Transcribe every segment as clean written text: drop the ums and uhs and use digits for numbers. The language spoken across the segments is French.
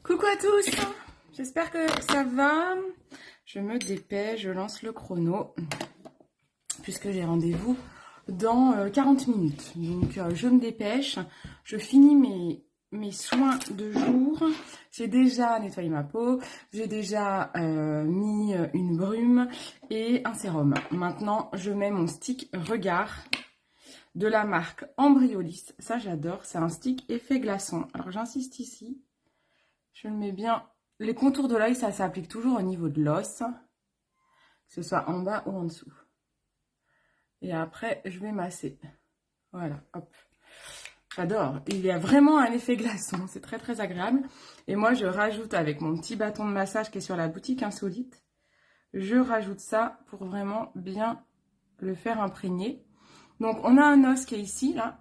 Coucou à tous, j'espère que ça va. Je me dépêche, je lance le chrono puisque j'ai rendez-vous dans 40 minutes. Donc je me dépêche, je finis mes soins de jour. J'ai déjà nettoyé ma peau, j'ai déjà mis une brume et un sérum. Maintenant je mets mon stick regard de la marque Embryolisse. Ça j'adore, c'est un stick effet glaçon. Alors j'insiste ici. Je le mets bien. Les contours de l'œil, ça s'applique toujours au niveau de l'os, que ce soit en bas ou en dessous. Et après, je vais masser. Voilà, hop. J'adore. Il y a vraiment un effet glaçon. C'est très, très agréable. Et moi, je rajoute avec mon petit bâton de massage qui est sur la boutique Insolite. Je rajoute ça pour vraiment bien le faire imprégner. Donc, on a un os qui est ici, là.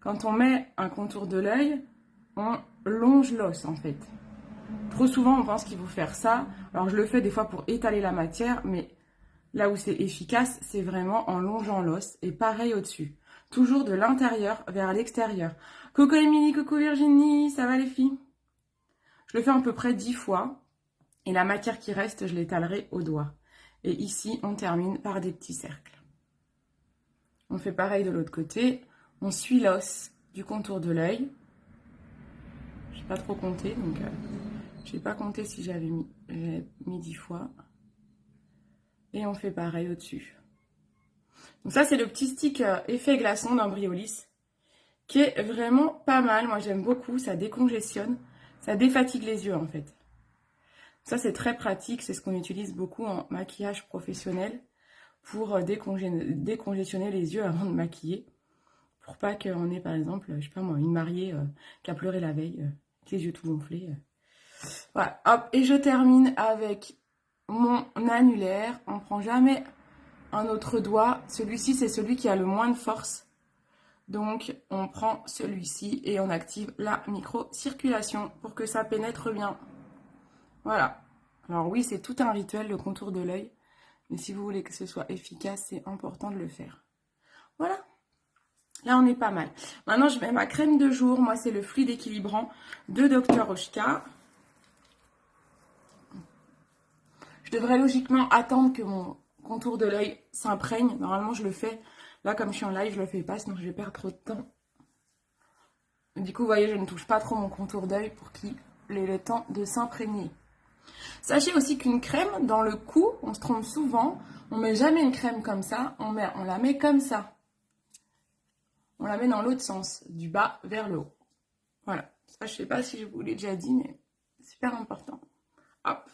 Quand on met un contour de l'œil, on longe l'os, en fait. Trop souvent, on pense qu'il faut faire ça. Alors, je le fais des fois pour étaler la matière, mais là où c'est efficace, c'est vraiment en longeant l'os. Et pareil au-dessus. Toujours de l'intérieur vers l'extérieur. Coucou Émilie, coucou Virginie, ça va les filles? Je le fais à peu près 10 fois. Et la matière qui reste, je l'étalerai au doigt. Et ici, on termine par des petits cercles. On fait pareil de l'autre côté. On suit l'os du contour de l'œil. Je n'ai pas trop compté, donc... je n'ai pas compté si j'avais mis 10 fois. Et on fait pareil au-dessus. Donc ça, c'est le petit stick effet glaçon d'Embryolisse, qui est vraiment pas mal. Moi, j'aime beaucoup. Ça décongestionne. Ça défatigue les yeux, en fait. Ça, c'est très pratique. C'est ce qu'on utilise beaucoup en maquillage professionnel pour décongestionner les yeux avant de maquiller. Pour pas qu'on ait, par exemple, je sais pas moi, une mariée qui a pleuré la veille, avec les yeux tout gonflés. Voilà, hop, et je termine avec mon annulaire. On ne prend jamais un autre doigt. Celui-ci, c'est celui qui a le moins de force. Donc, on prend celui-ci et on active la micro-circulation pour que ça pénètre bien. Voilà. Alors oui, c'est tout un rituel, le contour de l'œil. Mais si vous voulez que ce soit efficace, c'est important de le faire. Voilà. Là, on est pas mal. Maintenant, je mets ma crème de jour. Moi, c'est le fluide équilibrant de Dr. Oshka. Je devrais logiquement attendre que mon contour de l'œil s'imprègne. Normalement, je le fais. Là, comme je suis en live, je le fais pas, sinon je vais perdre trop de temps. Du coup, vous voyez, je ne touche pas trop mon contour d'œil pour qu'il ait le temps de s'imprégner. Sachez aussi qu'une crème, dans le cou, on se trompe souvent. On met jamais une crème comme ça. On la met comme ça. On la met dans l'autre sens, du bas vers le haut. Voilà. Ça, je sais pas si je vous l'ai déjà dit, mais c'est super important. Hop.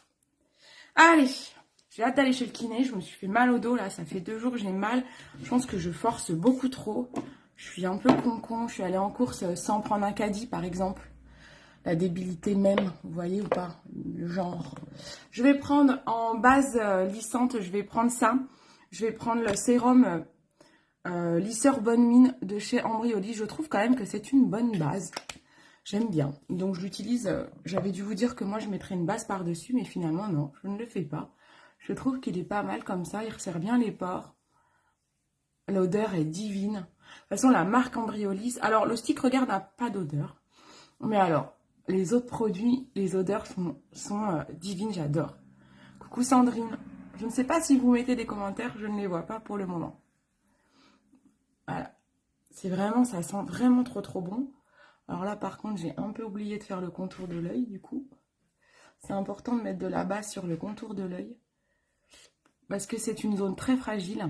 Allez, j'ai hâte d'aller chez le kiné. Je me suis fait mal au dos, là. Ça fait 2 jours que j'ai mal. Je pense que je force beaucoup trop. Je suis un peu con-con. Je suis allée en course sans prendre un caddie, par exemple. La débilité même, vous voyez ou pas? Le genre. Je vais prendre en base lissante, je vais prendre ça. Je vais prendre le sérum lisseur bonne mine de chez Embryolisse. Je trouve quand même que c'est une bonne base. J'aime bien. Donc je l'utilise. J'avais dû vous dire que moi je mettrais une base par-dessus, mais finalement non, je ne le fais pas. Je trouve qu'il est pas mal comme ça. Il resserre bien les pores. L'odeur est divine. De toute façon, la marque Embryolisse. Alors le stick regard n'a pas d'odeur. Mais alors, les autres produits, les odeurs sont divines. J'adore. Coucou Sandrine. Je ne sais pas si vous mettez des commentaires. Je ne les vois pas pour le moment. Voilà. C'est vraiment, ça sent vraiment trop bon. Alors là, par contre, j'ai un peu oublié de faire le contour de l'œil, du coup. C'est important de mettre de la base sur le contour de l'œil. Parce que c'est une zone très fragile.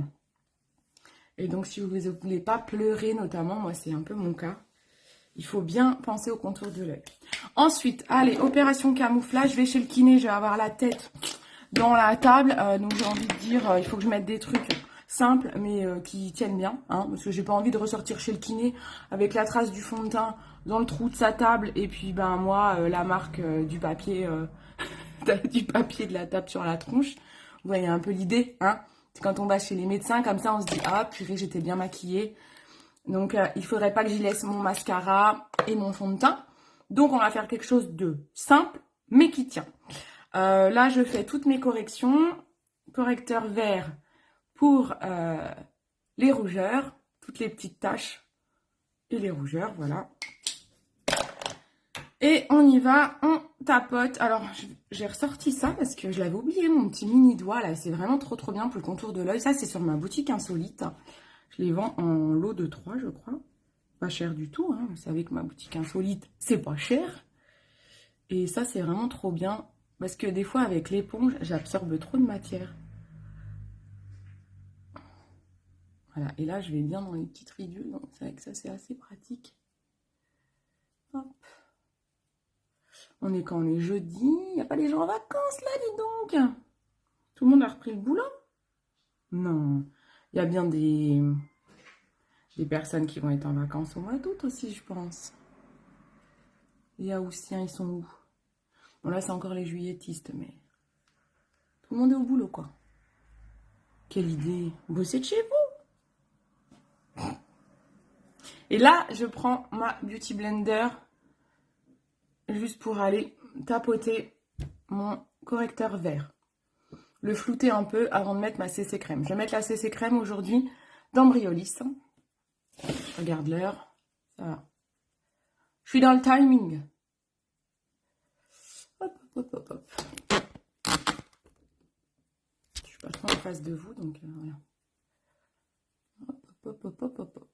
Et donc, si vous ne voulez pas pleurer, notamment, moi, c'est un peu mon cas. Il faut bien penser au contour de l'œil. Ensuite, allez, opération camouflage. Je vais chez le kiné, je vais avoir la tête dans la table. Donc, j'ai envie de dire, il faut que je mette des trucs simples, mais qui tiennent bien. Hein, parce que j'ai pas envie de ressortir chez le kiné avec la trace du fond de teint dans le trou de sa table. Et puis, ben moi, la marque du papier du papier de la table sur la tronche. Vous voyez un peu l'idée, hein? C'est quand on va chez les médecins, comme ça, on se dit, ah, purée, j'étais bien maquillée. Donc, il ne faudrait pas que j'y laisse mon mascara et mon fond de teint. Donc, on va faire quelque chose de simple, mais qui tient. Là, je fais toutes mes corrections. Correcteur vert pour les rougeurs, toutes les petites taches et les rougeurs, voilà. Et on y va, on tapote. Alors, j'ai ressorti ça parce que je l'avais oublié, mon petit mini doigt là. C'est vraiment trop trop bien pour le contour de l'œil. Ça, c'est sur ma boutique insolite. Je les vends en lot de 3, je crois. Pas cher du tout, hein. Vous savez que ma boutique insolite, c'est pas cher. Et ça, c'est vraiment trop bien. Parce que des fois, avec l'éponge, j'absorbe trop de matière. Voilà. Et là, je vais bien dans les petites ridules. Donc, c'est vrai que ça, c'est assez pratique. Hop. On est quand on est jeudi. Il n'y a pas les gens en vacances, là, dis donc. Tout le monde a repris le boulot? Non. Il y a bien des personnes qui vont être en vacances au mois d'août aussi, je pense. Les Haussiens, ils sont où? Bon, là, c'est encore les juilletistes, mais tout le monde est au boulot, quoi. Quelle idée! Bossez de chez vous! Et là, je prends ma Beauty Blender juste pour aller tapoter mon correcteur vert. Le flouter un peu avant de mettre ma CC crème. Je vais mettre la CC crème aujourd'hui d'Ambriolis. Je regarde l'heure. Ça va. Je suis dans le timing. Hop, hop, hop, hop. Je suis pas trop en face de vous, donc voilà. Hop, hop, hop, hop, hop, hop.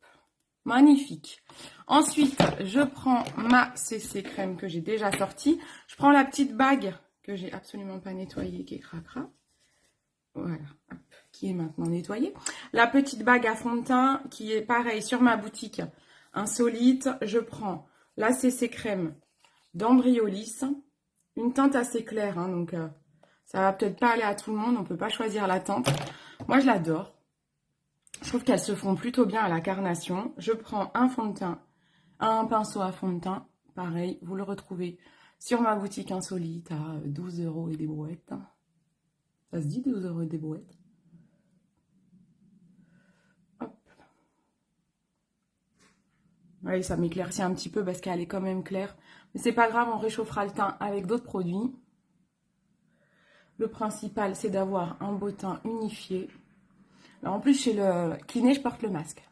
Magnifique. Ensuite, je prends ma CC crème que j'ai déjà sortie. Je prends la petite bague que j'ai absolument pas nettoyée, qui est cracra. Voilà, hop, qui est maintenant nettoyée. La petite bague à fond de teint qui est pareil sur ma boutique insolite. Je prends la CC crème d'Ambriolis. Une teinte assez claire, hein, donc ça va peut-être pas aller à tout le monde. On peut pas choisir la teinte. Moi, je l'adore. Je trouve qu'elles se font plutôt bien à la carnation. Je prends un fond de teint, un pinceau à fond de teint. Pareil, vous le retrouvez sur ma boutique insolite à 12 € et des brouettes. Ça se dit 12 € et des brouettes? Hop. Ouais, ça m'éclaircit un petit peu parce qu'elle est quand même claire. Mais c'est pas grave, on réchauffera le teint avec d'autres produits. Le principal, c'est d'avoir un beau teint unifié. Alors, en plus, chez le kiné, je porte le masque.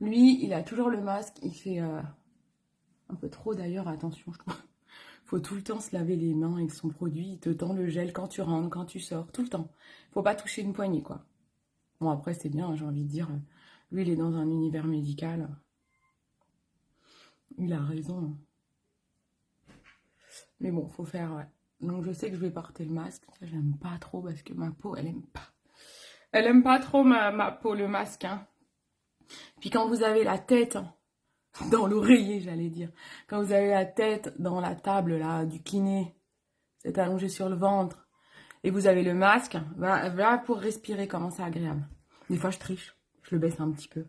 Lui, il a toujours le masque. Il fait un peu trop d'ailleurs, attention, je trouve. Faut tout le temps se laver les mains avec son produit. Il te tend le gel quand tu rentres, quand tu sors, tout le temps. Faut pas toucher une poignée, quoi. Bon, après, c'est bien, j'ai envie de dire. Lui, il est dans un univers médical. Il a raison. Mais bon, faut faire, ouais. Donc, je sais que je vais porter le masque. Ça, j'aime pas trop parce que ma peau, elle aime pas. Elle aime pas trop ma peau, le masque, hein. Puis quand vous avez la tête dans l'oreiller, j'allais dire. Quand vous avez la tête dans la table, là, du kiné, vous êtes allongé sur le ventre, et vous avez le masque, voilà pour respirer, comment c'est agréable. Des fois, je triche. Je le baisse un petit peu.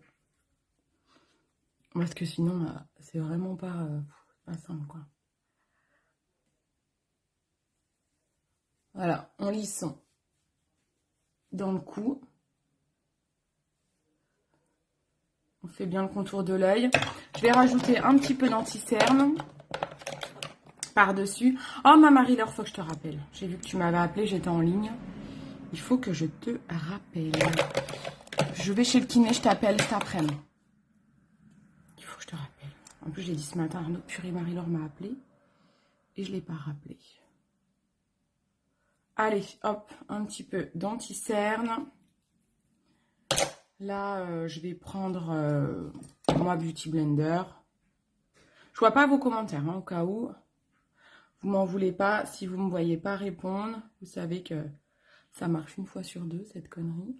Parce que sinon, c'est vraiment pas simple, quoi. Voilà, on lisse dans le cou. On fait bien le contour de l'œil. Je vais rajouter un petit peu d'anti-cerne par-dessus. Oh, ma Marie-Laure, faut que je te rappelle. J'ai vu que tu m'avais appelé, j'étais en ligne. Il faut que je te rappelle. Je vais chez le kiné, je t'appelle cet après-midi. Il faut que je te rappelle. En plus, j'ai dit ce matin, Arnaud, purée, Marie-Laure m'a appelé. Et je ne l'ai pas rappelé. Allez, hop, un petit peu d'anti-cerne. Là, je vais prendre moi Beauty Blender. Je vois pas vos commentaires, hein, au cas où. Vous m'en voulez pas. Si vous me voyez pas répondre, vous savez que ça marche une fois sur deux, cette connerie.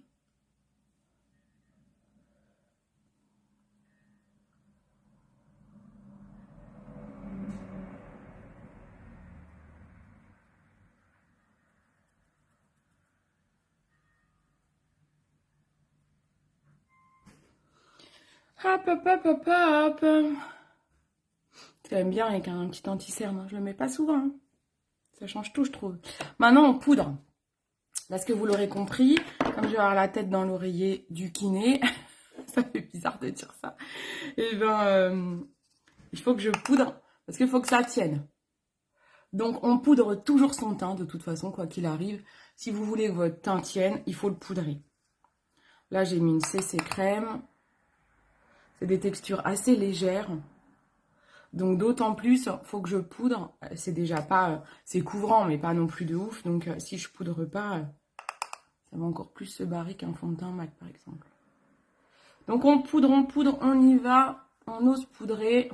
Hop, hop, hop, hop, hop. J'aime bien avec un petit anti-cerne, hein. Je le mets pas souvent, hein. Ça change tout, je trouve. Maintenant, on poudre. Parce que vous l'aurez compris, comme je vais avoir la tête dans l'oreiller du kiné, ça fait bizarre de dire ça, et ben, il faut que je poudre, parce qu'il faut que ça tienne. Donc, on poudre toujours son teint, de toute façon, quoi qu'il arrive. Si vous voulez que votre teint tienne, il faut le poudrer. Là, j'ai mis une CC crème. C'est des textures assez légères. Donc d'autant plus, faut que je poudre. C'est déjà pas... c'est couvrant, mais pas non plus de ouf. Donc si je poudre pas, ça va encore plus se barrer qu'un fond de teint mat, par exemple. Donc on poudre, on y va. On ose poudrer.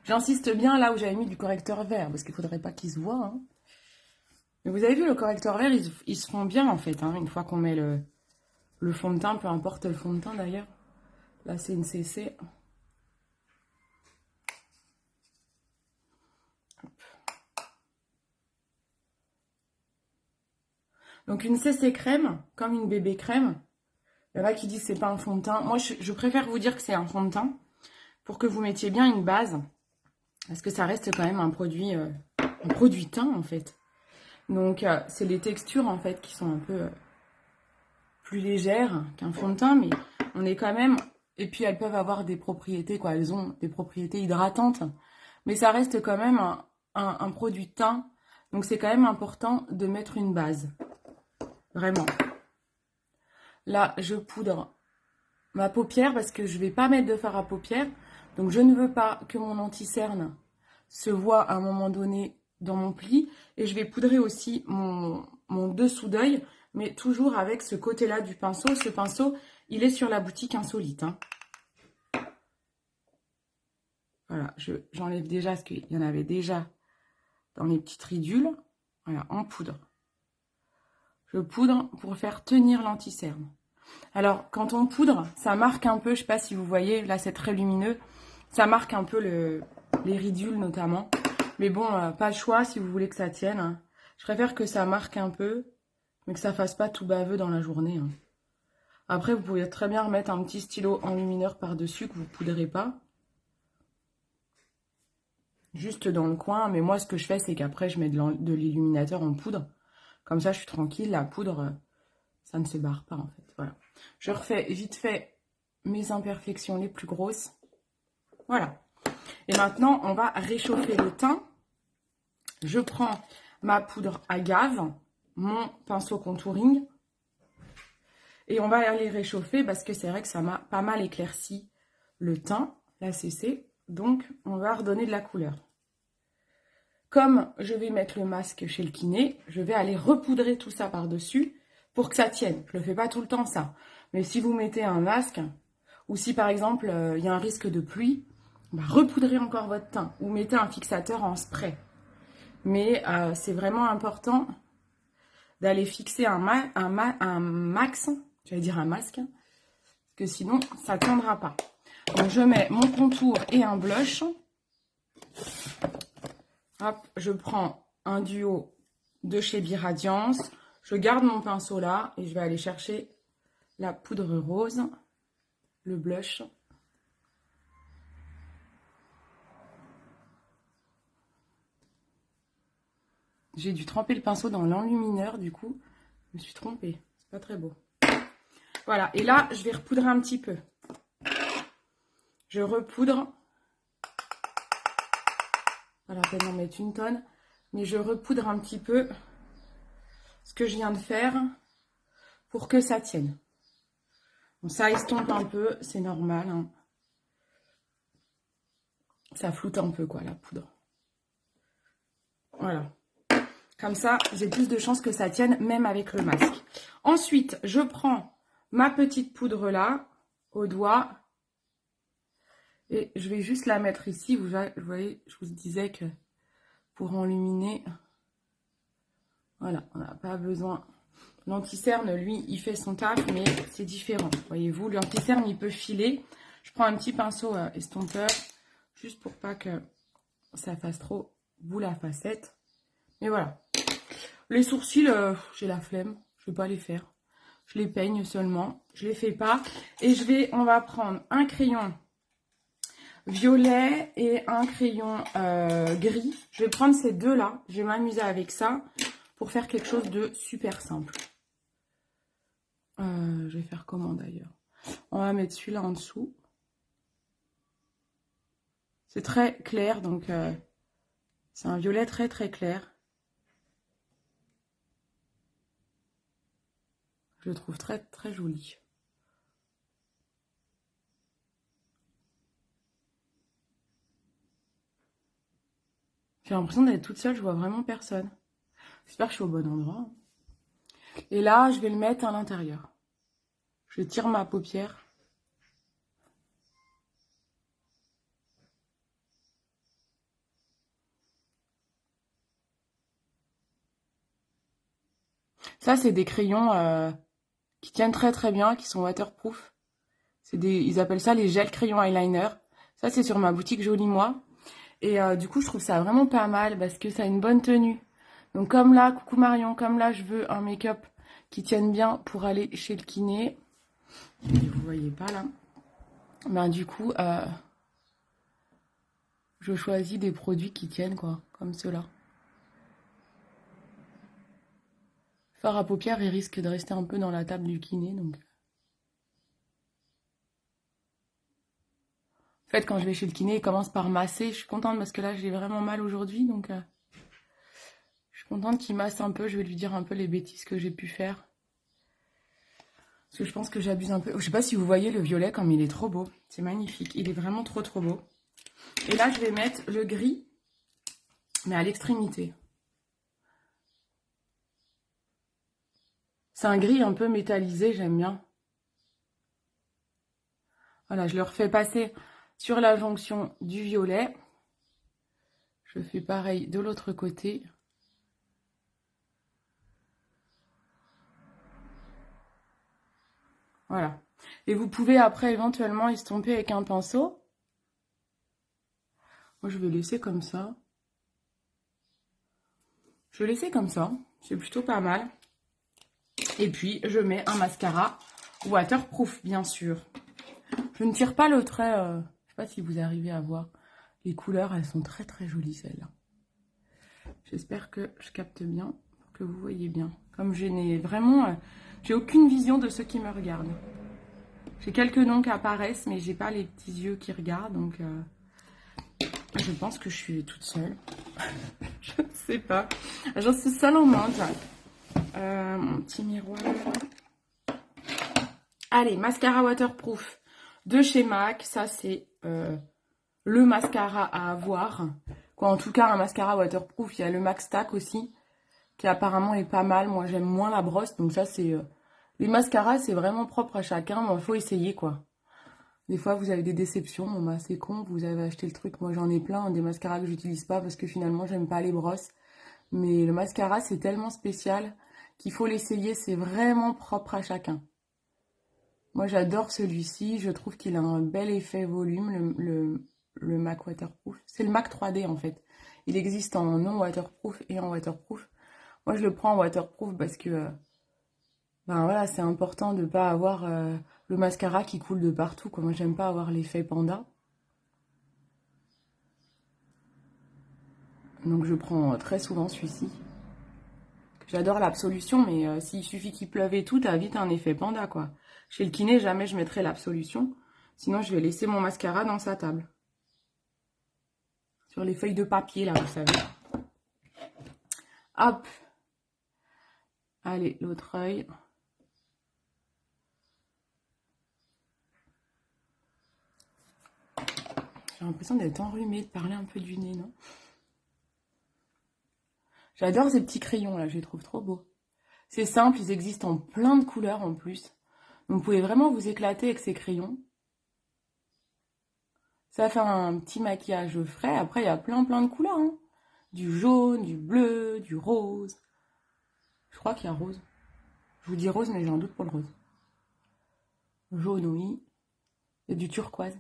J'insiste bien là où j'avais mis du correcteur vert, parce qu'il faudrait pas qu'il se voit. Hein. Mais vous avez vu, le correcteur vert, ils se font bien en fait, hein, une fois qu'on met le fond de teint, peu importe le fond de teint d'ailleurs. Là, c'est une CC. Donc une CC crème, comme une bébé crème. Il y en a qui disent que c'est pas un fond de teint. Moi, je préfère vous dire que c'est un fond de teint pour que vous mettiez bien une base. Parce que ça reste quand même un produit teint en fait. Donc c'est les textures en fait qui sont un peu plus légères qu'un fond de teint. Mais on est quand même... Et puis elles peuvent avoir des propriétés, quoi. Elles ont des propriétés hydratantes. Mais ça reste quand même un produit teint. Donc c'est quand même important de mettre une base. Vraiment. Là, je poudre ma paupière parce que je ne vais pas mettre de fard à paupières. Donc, je ne veux pas que mon anti-cerne se voit à un moment donné dans mon pli. Et je vais poudrer aussi mon dessous d'œil, mais toujours avec ce côté-là du pinceau. Ce pinceau, il est sur la boutique Insolite. Hein. Voilà, j'enlève déjà parce qu'il y en avait déjà dans les petites ridules. Voilà, en poudre. Je poudre pour faire tenir l'anti-cerne. Alors, quand on poudre, ça marque un peu, je ne sais pas si vous voyez, là c'est très lumineux, ça marque un peu les ridules notamment. Mais bon, pas le choix si vous voulez que ça tienne. Hein. Je préfère que ça marque un peu, mais que ça fasse pas tout baveux dans la journée. Hein. Après, vous pouvez très bien remettre un petit stylo enlumineur par-dessus que vous ne poudrez pas. Juste dans le coin, mais moi ce que je fais, c'est qu'après je mets de l'illuminateur en poudre. Comme ça, je suis tranquille, la poudre, ça ne se barre pas en fait. Voilà. Je refais vite fait mes imperfections les plus grosses. Voilà. Et maintenant, on va réchauffer le teint. Je prends ma poudre agave, mon pinceau contouring. Et on va aller réchauffer parce que c'est vrai que ça m'a pas mal éclairci le teint, la CC. Donc, on va redonner de la couleur. Comme je vais mettre le masque chez le kiné, je vais aller repoudrer tout ça par-dessus pour que ça tienne. Je ne le fais pas tout le temps, ça. Mais si vous mettez un masque, ou si par exemple, il y a un risque de pluie, bah, repoudrez encore votre teint. Ou mettez un fixateur en spray. Mais c'est vraiment important d'aller fixer un max, j'allais dire un masque, parce que sinon, ça ne tiendra pas. Donc, je mets mon contour et un blush. Hop, je prends un duo de chez Biradiance. Je garde mon pinceau là et je vais aller chercher la poudre rose, le blush. J'ai dû tremper le pinceau dans l'enlumineur, du coup, je me suis trompée. C'est pas très beau. Voilà, et là, je vais repoudrer un petit peu. Je repoudre. Pas la peine d'en mettre une tonne. Mais je repoudre un petit peu ce que je viens de faire pour que ça tienne. Bon, ça estompe un peu, c'est normal. Hein. Ça floute un peu, quoi, la poudre. Voilà. Comme ça, j'ai plus de chances que ça tienne, même avec le masque. Ensuite, je prends ma petite poudre là, au doigt. Et je vais juste la mettre ici. Vous voyez, je vous disais que pour enluminer, voilà, on n'a pas besoin. L'anti-cerne, lui, il fait son taf, mais c'est différent. Voyez-vous, l'anti-cerne, il peut filer. Je prends un petit pinceau estompeur, juste pour pas que ça fasse trop boule à facettes. Mais voilà. Les sourcils, j'ai la flemme. Je ne vais pas les faire. Je les peigne seulement. Je les fais pas. Et on va prendre un crayon violet et un crayon gris. Je vais prendre ces deux-là. Je vais m'amuser avec ça pour faire quelque chose de super simple. Je vais faire comment d'ailleurs? On va mettre celui-là en dessous. C'est très clair, donc c'est un violet très très clair. Je le trouve très très joli. J'ai l'impression d'être toute seule, je vois vraiment personne. J'espère que je suis au bon endroit. Et là, je vais le mettre à l'intérieur. Je tire ma paupière. Ça, c'est des crayons qui tiennent très très bien, qui sont waterproof. Ils appellent ça les gels crayons eyeliner. Ça, c'est sur ma boutique Jolie Moi. Et du coup, je trouve ça vraiment pas mal parce que ça a une bonne tenue. Donc comme là, coucou Marion, comme là, je veux un make-up qui tienne bien pour aller chez le kiné. Et vous voyez pas là. Ben du coup, je choisis des produits qui tiennent quoi, comme ceux-là. Fard à paupières, il risque de rester un peu dans la table du kiné, donc. En fait, quand je vais chez le kiné, il commence par masser. Je suis contente parce que là, j'ai vraiment mal aujourd'hui, donc je suis contente qu'il masse un peu. Je vais lui dire un peu les bêtises que j'ai pu faire. Parce que je pense que j'abuse un peu. Je sais pas si vous voyez le violet comme il est trop beau. C'est magnifique. Il est vraiment trop trop beau. Et là, je vais mettre le gris, mais à l'extrémité. C'est un gris un peu métallisé, j'aime bien. Voilà, je le refais passer sur la jonction du violet. Je fais pareil de l'autre côté. Voilà. Et vous pouvez après éventuellement estomper avec un pinceau. Moi, je vais laisser comme ça. Je vais laisser comme ça. C'est plutôt pas mal. Et puis, je mets un mascara waterproof, bien sûr. Je ne tire pas le trait. Je ne sais pas si vous arrivez à voir. Les couleurs, elles sont très très jolies, celles-là. J'espère que je capte bien, que vous voyez bien. Comme je n'ai vraiment... j'ai aucune vision de ceux qui me regardent. J'ai quelques noms qui apparaissent, mais j'ai pas les petits yeux qui regardent, donc... je pense que je suis toute seule. Je ne sais pas. J'en suis seule au monde. Mon petit miroir. Allez, mascara waterproof de chez MAC. Ça, c'est le mascara à avoir. Quoi, en tout cas, un mascara waterproof. Il y a le MAC Stack aussi, qui apparemment est pas mal. Moi, j'aime moins la brosse. Donc ça, c'est... les mascaras, c'est vraiment propre à chacun. Mais il faut essayer, quoi. Des fois, vous avez des déceptions. Bon, bah, c'est con, vous avez acheté le truc. Moi, j'en ai plein, des mascaras que j'utilise pas parce que finalement, j'aime pas les brosses. Mais le mascara, c'est tellement spécial qu'il faut l'essayer. C'est vraiment propre à chacun. Moi, j'adore celui-ci. Je trouve qu'il a un bel effet volume, le MAC Waterproof. C'est le MAC 3D, en fait. Il existe en non waterproof et en waterproof. Moi, je le prends en waterproof parce que ben voilà, c'est important de ne pas avoir le mascara qui coule de partout. Moi, j'aime pas avoir l'effet panda. Donc, je prends très souvent celui-ci. J'adore l'absolution, mais s'il suffit qu'il pleuve et tout, t'as vite un effet panda, quoi. Chez le kiné, jamais je mettrai l'absolution. Sinon, je vais laisser mon mascara dans sa table. Sur les feuilles de papier, là, vous savez. Hop. Allez, l'autre œil. J'ai l'impression d'être enrhumée, de parler un peu du nez, non? J'adore ces petits crayons, là, je les trouve trop beaux. C'est simple, ils existent en plein de couleurs, en plus. Donc, vous pouvez vraiment vous éclater avec ces crayons. Ça fait un petit maquillage frais. Après, il y a plein plein de couleurs, hein. Du jaune, du bleu, du rose. Je crois qu'il y a rose. Je vous dis rose, mais j'ai un doute pour le rose. Jaune, oui. Et du turquoise.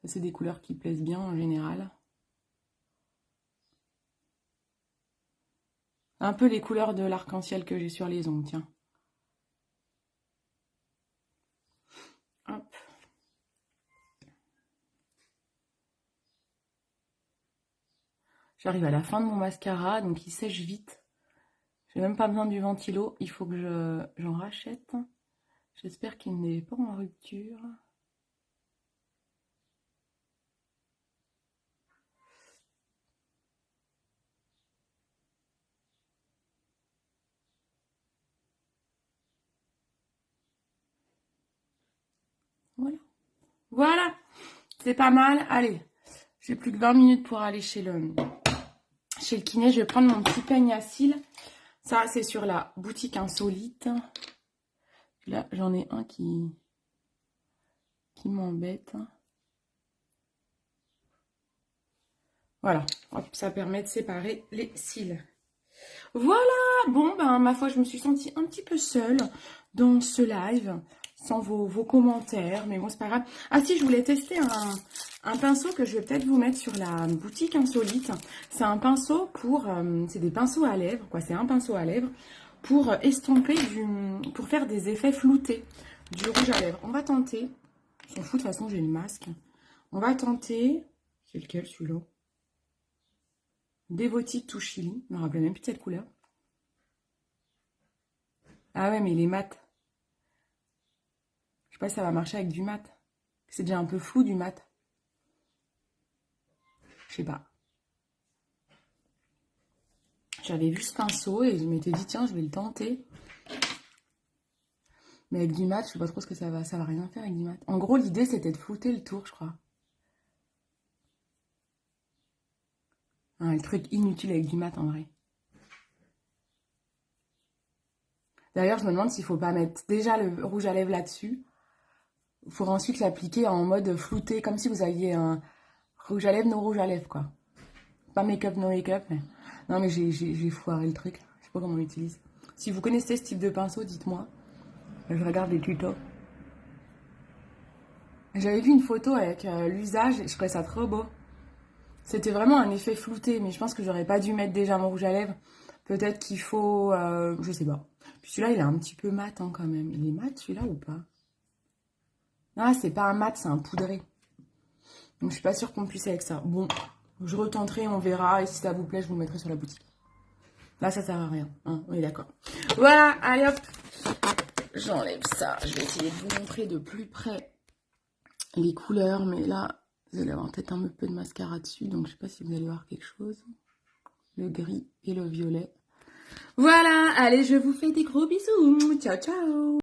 Ça, c'est des couleurs qui plaisent bien en général. Un peu les couleurs de l'arc-en-ciel que j'ai sur les ongles, tiens. Hop. J'arrive à la fin de mon mascara, donc il sèche vite. J'ai même pas besoin du ventilo, il faut que j'en rachète. J'espère qu'il n'est pas en rupture. Voilà. Voilà, c'est pas mal. Allez, J'ai plus que 20 minutes pour aller chez le kiné. Je vais prendre mon petit peigne à cils. Ça, c'est sur la boutique insolite. Là, j'en ai un qui m'embête. Voilà, hop, ça permet de séparer les cils. Voilà, bon, ben, ma foi, je me suis sentie un petit peu seule dans ce live, sans vos commentaires, mais bon, c'est pas grave. Ah si, je voulais tester un pinceau que je vais peut-être vous mettre sur la boutique insolite. C'est un pinceau pour, c'est des pinceaux à lèvres, quoi, c'est un pinceau à lèvres pour estomper pour faire des effets floutés du rouge à lèvres. On va tenter, je s'en fout, de toute façon, j'ai le masque. On va tenter, c'est lequel celui-là? Devoted to Chili. Je me rappelle même plus de cette couleur. Ah ouais, mais il est mat. Je sais pas si ça va marcher avec du mat. C'est déjà un peu flou du mat. Je sais pas. J'avais vu ce pinceau et je m'étais dit, tiens, je vais le tenter. Mais avec du mat, je sais pas trop ce que ça va rien faire avec du mat. En gros, l'idée, c'était de flouter le tour, je crois. Un truc inutile avec du mat, en vrai. D'ailleurs, je me demande s'il faut pas mettre déjà le rouge à lèvres là-dessus pour ensuite l'appliquer en mode flouté, comme si vous aviez un rouge à lèvres, no rouge à lèvres, quoi. Pas make-up, no make-up, mais... Non, mais j'ai foiré le truc. Je sais pas comment on l'utilise. Si vous connaissez ce type de pinceau, dites-moi. Je regarde les tutos. J'avais vu une photo avec l'usage et je trouvais ça trop beau. C'était vraiment un effet flouté, mais je pense que j'aurais pas dû mettre déjà mon rouge à lèvres. Peut-être qu'il faut... je sais pas. Puis celui-là, il est un petit peu mat, hein, quand même. Il est mat, celui-là, ou pas? Ah, c'est pas un mat, c'est un poudré. Donc, je suis pas sûre qu'on puisse avec ça. Bon, je retenterai, on verra. Et si ça vous plaît, je vous le mettrai sur la boutique. Là, ça sert à rien. Hein, on est d'accord. Voilà, allez hop. J'enlève ça. Je vais essayer de vous montrer de plus près les couleurs. Mais là, vous allez avoir peut-être un peu de mascara dessus. Donc, je sais pas si vous allez voir quelque chose. Le gris et le violet. Voilà, allez, je vous fais des gros bisous. Ciao, ciao.